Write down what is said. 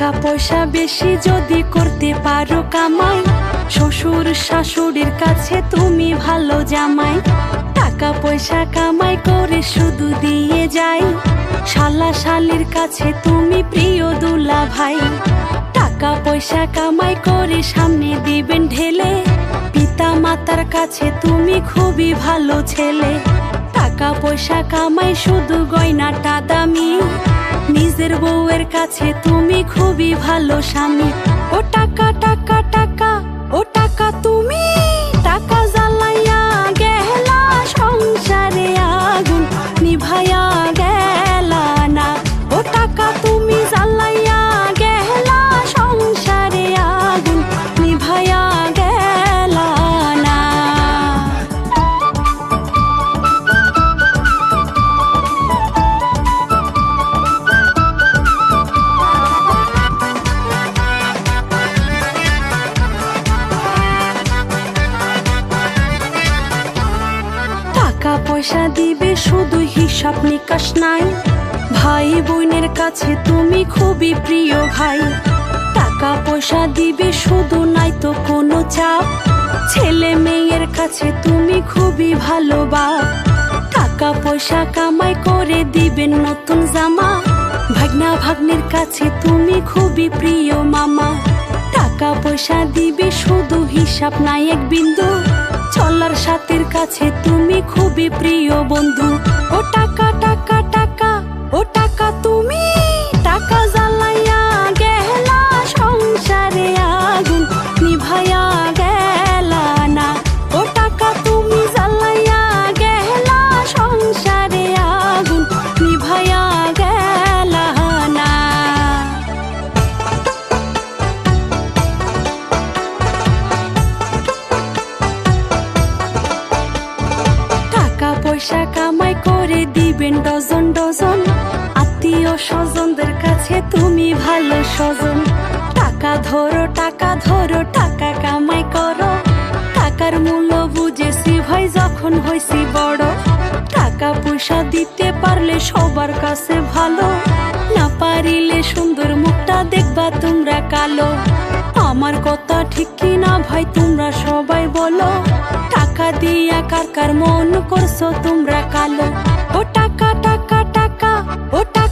টাকা পয়সা বেশি যদি করতে পারো কামাই, শ্বশুর শাশুড়ির কাছে তুমি ভালো জামাই। টাকা পয়সা কামাই করে শুধু দিয়ে যাই, শালা শালির কাছে তুমি প্রিয় দুলা ভাই। টাকা পয়সা কামাই করে সামনে দিবেন ঢেলে, পিতা মাতার কাছে তুমি খুবই ভালো ছেলে। টাকা পয়সা কামাই শুধু গয়নাটা দামি, নিজের বউয়ের কাছে তুমি খুবই ভালো স্বামী। ও টাকা টাকা টাকা, ও টাকা তুমি টাকা জ্বালাইয়া গেলা সংসারে আগুন নিভাইয়া গেলা না। ও টাকা তুমি জ্বালাইয়া গেলা সংসারে আগুন নিভাইয়া গেলা না। টাকা পয়সা দিবে শুধু হিসাব নিকাশ নাই, ভাই বোনের কাছে তুমি খুবই প্রিয় ভাই। টাকা পয়সা দিবে শুধু নাই তো কোনো চাপ, ছেলে মেয়ের কাছে তুমি খুবই ভালো বাপ। টাকা পয়সা কামাই করে দিবেন নতুন জামা, ভাগনা ভাগ্নের কাছে তুমি খুবই প্রিয় মামা। টাকা পয়সা দিবে শুধু হিসাব নাই এক বিন্দু, চলার সাথের কাছে তুমি খুবই প্রিয় বন্ধু। ও টাকা টাকা টাকা, ও টাকা তুমি টাকা জ্বালাইয়া গেলা সংসারে আগুন নিভাইয়া গেলা না। ও টাকা তুমি জ্বালাইয়া গেলা সংসারে আগুন নিভাইয়া গেলা না। টাকা পয়সা কামাই করে দিবেন ডজন ডজন, আত্মীয় স্বজনদের কাছে তুমি ভালো স্বজন। টাকা ধরো টাকা ধরো, টাকা কামাই করো, টাকার মূল্য বুঝেছি ভাই যখন হয়েছি বড়। টাকা পয়সা দিতে পারলে সবার কাছে ভালো, না পারিলে সুন্দর মুখটা দেখবা তোমরা কালো। আমার কথা ঠিক কিনা ভাই তোমরা সবাই বলো, টাকা দিয়া কার কার মন করছো তোমরা কালো। ও টাকা টাকা টাকা, ও টাকা